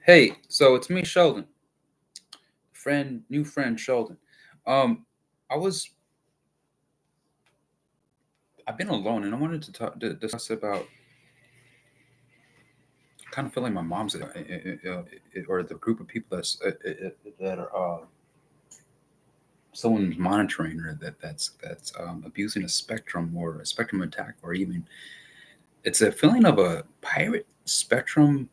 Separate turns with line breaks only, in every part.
Hey, so it's me, Sheldon, new friend Sheldon. Um, I was, I've been alone, and I wanted to discuss about kind of feeling my mom's, or the group of people that are someone's monitoring, or that's abusing a spectrum or a spectrum attack, or even it's a feeling of a pirate spectrum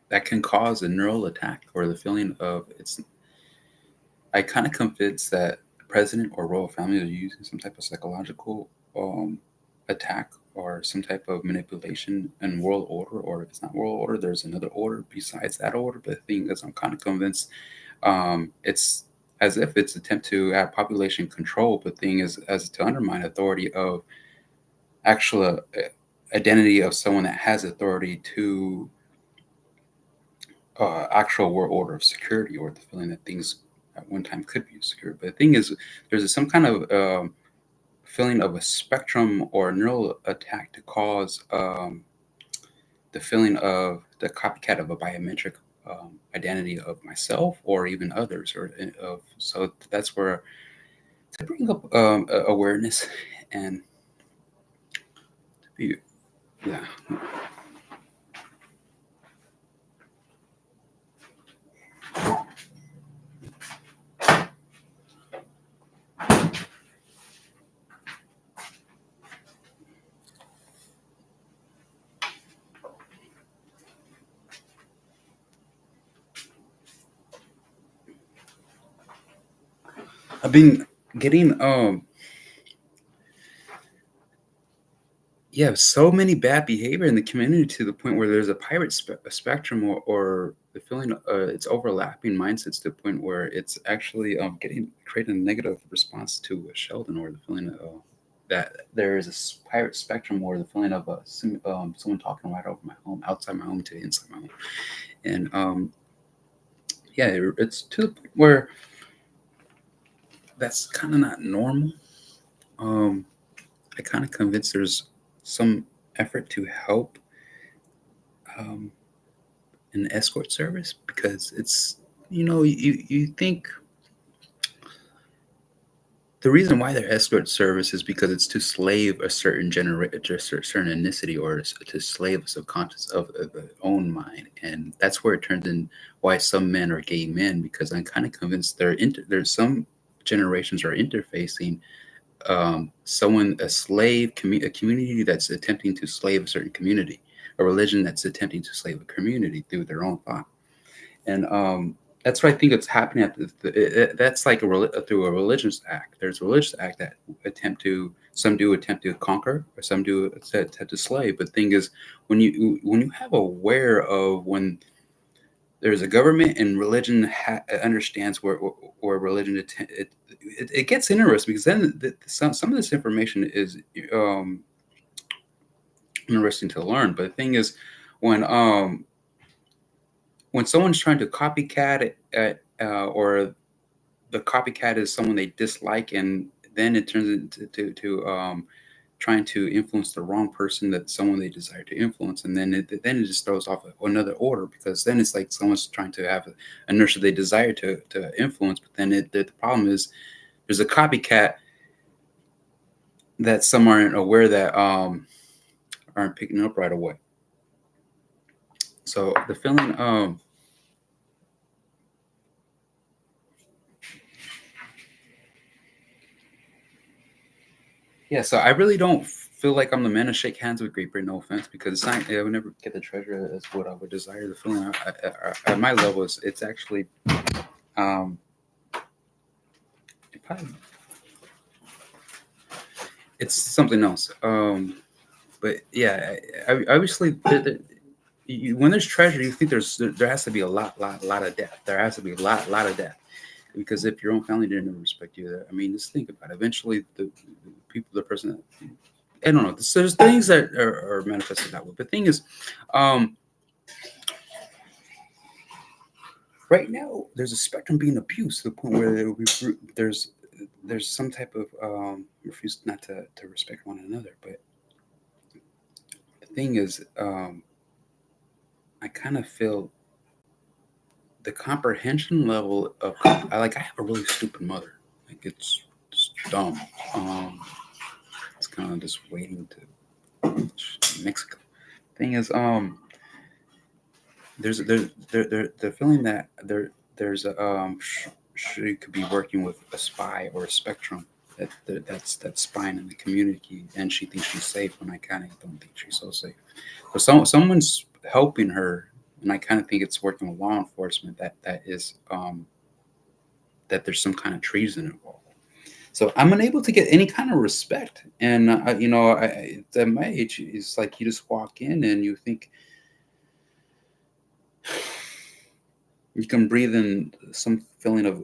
that can cause a neural attack, or the feeling of it's. I kind of convinced that the president or royal family are using some type of psychological um, attack or some type of manipulation in world order, or if it's not world order, there's another order besides that order. But the thing is, I'm kind of convinced it's as if it's attempt to have population control. But the thing is, as to undermine authority of actual identity of someone that has authority to actual world order of security, or the feeling that things at one time could be secure. But the thing is, there's some kind of feeling of a spectrum or neural attack to cause the feeling of the copycat of a biometric identity of myself or even others, or of so that's where to bring up awareness and to be yeah. I've been getting yeah, so many bad behavior in the community to the point where there's a a spectrum, or the feeling it's overlapping mindsets to the point where it's actually getting creating a negative response to Sheldon, or the feeling that there is a pirate spectrum, or the feeling of someone talking right over my home, outside my home to inside my home, and yeah, it's to the point where that's kind of not normal. Um, I kind of convinced there's some effort to help um, an escort service, because it's you think the reason why they're escort service is because it's to slave a certain ethnicity, or to slave a subconscious of their own mind, and that's where it turns in why some men are gay men, because I'm kind of convinced there's some generations are interfacing someone a a community that's attempting to slave a certain community, a religion that's attempting to slave a community through their own thought. And that's what I think it's happening at that's like through a religious act. There's a religious act that attempt to some do attempt to conquer, or some do attempt to slay. But the thing is, when you have aware of when there's a government and religion understands where religion it gets interesting, because then some of this information is um, interesting to learn. But the thing is, when um, when someone's trying to copycat it, or the copycat is someone they dislike, and then it turns into trying to influence the wrong person, that someone they desire to influence, and then it just throws off another order, because then it's like someone's trying to have a nurture they desire to influence, but then the problem is there's a copycat that some aren't aware that aren't picking up right away. So the feeling yeah, so I really don't feel like I'm the man to shake hands with Creeper. No offense, because it's not, I would never get the treasure as what I would desire. The feeling at my level is it's actually um, it probably, it's something else. But yeah, obviously, when there's treasure, you think there has to be a lot of death. There has to be a lot of death, because if your own family didn't respect you, I mean, just think about it. Eventually, the people, the person, I don't know. There's things that are manifested that way. But the thing is, um, right now there's a spectrum being abused to the point where there's some type of refuse not to respect one another. But the thing is, I kind of feel the comprehension level of I have a really stupid mother. Like it's dumb. Um, it's kind of just waiting to Mexico. Thing is, there's the feeling that there's a she could be working with a spy or a spectrum that's spying in the community, and she thinks she's safe when I kind of don't think she's so safe. But someone's helping her, and I kind of think it's working with law enforcement that there's some kind of treason involved. So I'm unable to get any kind of respect, and at my age, it's like you just walk in and you think you can breathe in some feeling of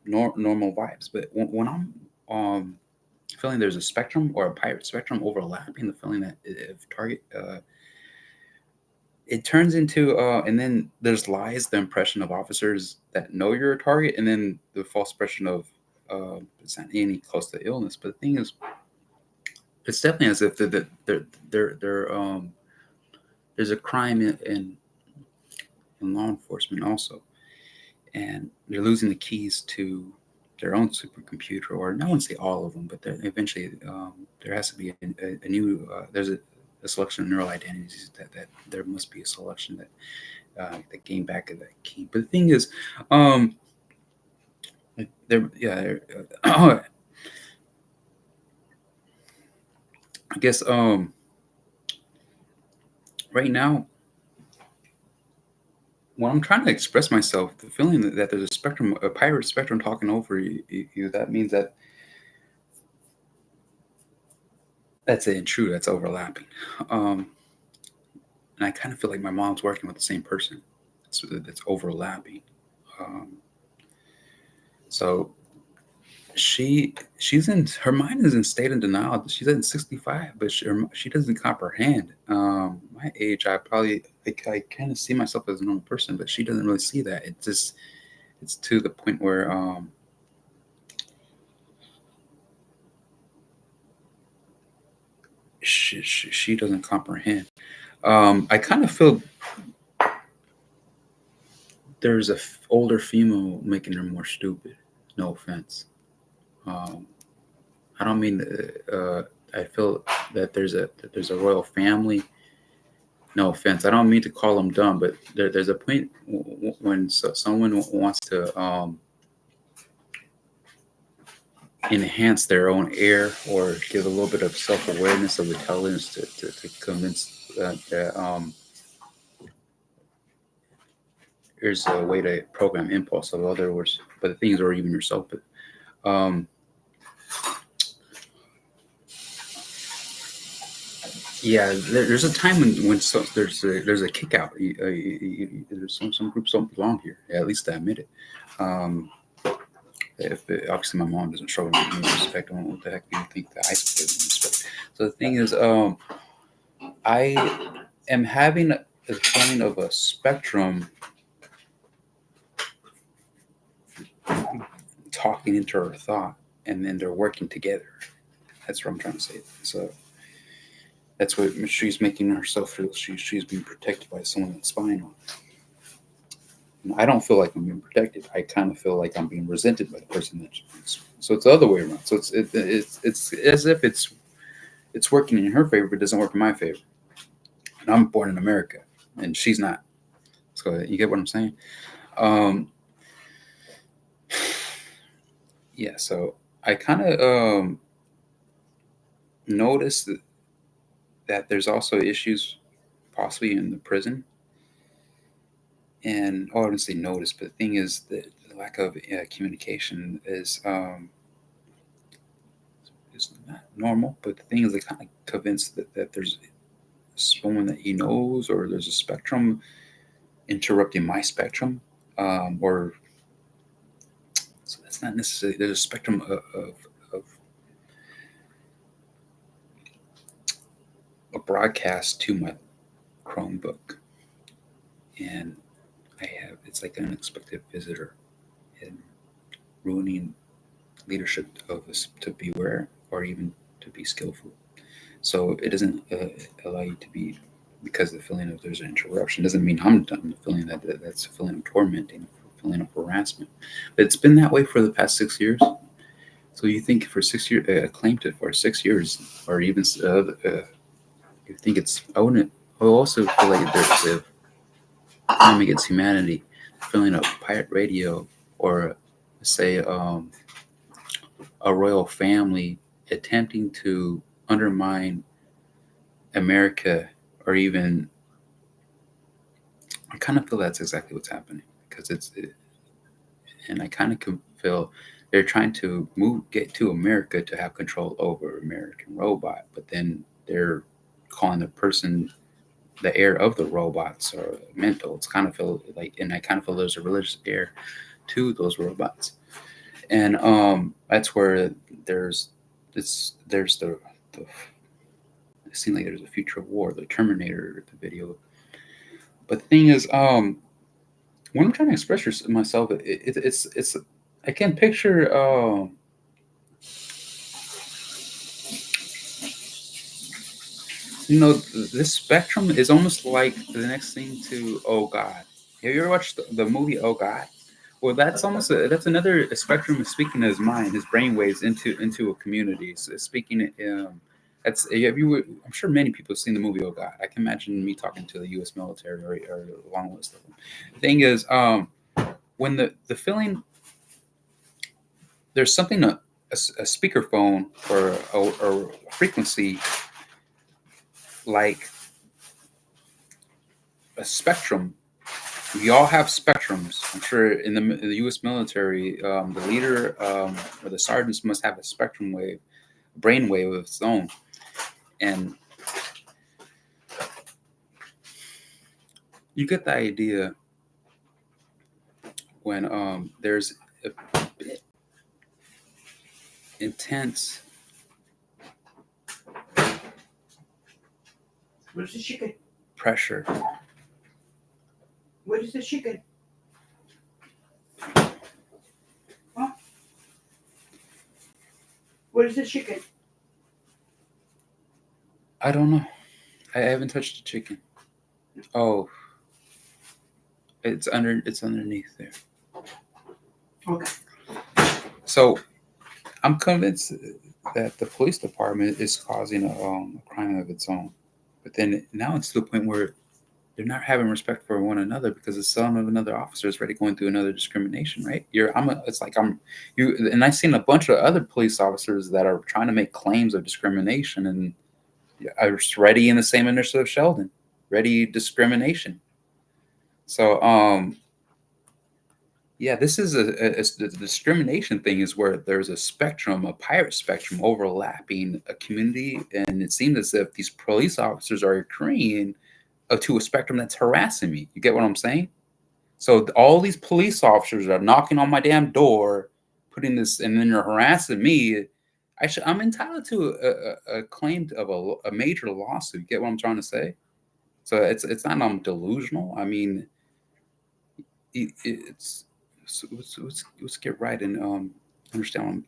normal vibes. But when I'm feeling there's a spectrum or a pirate spectrum overlapping, the feeling that if target, it turns into, and then there's lies, the impression of officers that know you're a target, and then the false impression of it's not any close to illness. But the thing is, it's definitely as if there's a crime in law enforcement also, and they're losing the keys to their own supercomputer, or I wouldn't say all of them, but eventually there has to be a new there's a selection of neural identities that there must be a selection that gain back of that key. But the thing is, um, there yeah, I guess right now when I'm trying to express myself, the feeling that there's a spectrum, a pirate spectrum talking over you, that means that that's it, true, that's overlapping. Um, and I kind of feel like my mom's working with the same person. That's overlapping. Um, so she's in her mind is in state of denial. She's at 65, but she doesn't comprehend. My age, I kind of see myself as a normal person, but she doesn't really see that. It's to the point where she doesn't comprehend. I kind of feel there's a older female making her more stupid. No offense. Um, I don't mean. I feel that there's a royal family. No offense. I don't mean to call them dumb, but there's a point when someone wants to enhance their own air or give a little bit of self awareness of intelligence to convince that there's a way to program impulse. In other words, but the things or even yourself. But yeah, there's a time when there's a kick out. There's some groups don't belong here. Yeah, at least I admit it. Um, Obviously my mom doesn't show me any respect. I don't know what the heck do you think that I should give them respect. So the thing is, I am having a feeling of a spectrum talking into her thought, and then they're working together. That's what I'm trying to say. So that's what she's making herself feel. She's being protected by someone that's spying on her. And I don't feel like I'm being protected. I kind of feel like I'm being resented by the person that. So it's the other way around. So it's as if it's working in her favor, but it doesn't work in my favor. And I'm born in America, and she's not. So you get what I'm saying? Um, yeah. So I kind of noticed that there's also issues possibly in the prison. And I wouldn't say notice, but the thing is that the lack of communication is not normal. But the thing is, they kind of convinced that there's someone that he knows, or there's a spectrum interrupting my spectrum, or so that's not necessarily. There's a spectrum of a broadcast to my Chromebook, and I have it's like an unexpected visitor and ruining leadership of us to beware or even to be skillful. So it doesn't allow you to be because the feeling of there's an interruption doesn't mean I'm done. The feeling that's a feeling of tormenting, a feeling of harassment. But it's been that way for the past 6 years. So you think for 6 years, claimed it for 6 years, or even you think it's? I wouldn't. I also feel like there's a crime against humanity, feeling of pirate radio, or say a royal family attempting to undermine America, or even I kind of feel that's exactly what's happening because and I kind of feel they're trying to get to America to have control over American robot, but then they're calling the person the heir of the robots or mental. It's kind of feel like, and I kind of feel there's a religious heir to those robots, and that's where there's the it seems like there's a future of war, the Terminator, the video. But the thing is, when I'm trying to express myself, it's I can picture this spectrum is almost like the next thing to Oh God. Have you ever watched the movie Oh God? Well, that's almost that's another spectrum of speaking his mind, his brain waves into a community. So speaking, that's have you? I'm sure many people have seen the movie Oh God. I can imagine me talking to the U.S. military or a long list of them. The thing is, when the feeling there's something a speakerphone or a frequency like a spectrum. We all have spectrums. I'm sure in the U.S. military, the leader or the sergeants must have a spectrum wave, brain wave of its own, and you get the idea when there's a bit intense.
What is the chicken?
Pressure.
What is the chicken? Huh? What is the chicken?
I don't know. I haven't touched the chicken. Oh, it's underneath there.
Okay.
So I'm convinced that the police department is causing a crime of its own, but then now it's to the point where they're not having respect for one another because the son of another officer is already going through another discrimination, right? It's like I'm you, and I've seen a bunch of other police officers that are trying to make claims of discrimination, and I was ready in the same initiative of Sheldon, ready discrimination. So, yeah, this is the discrimination thing is where there's a spectrum, a pirate spectrum overlapping a community, and it seems as if these police officers are agreeing to a spectrum that's harassing me. You get what I'm saying? So all these police officers are knocking on my damn door, putting this, and then they're harassing me. I'm entitled to a claim of a major lawsuit. You get what I'm trying to say? So it's not I'm delusional. I mean, it's let's get right and understand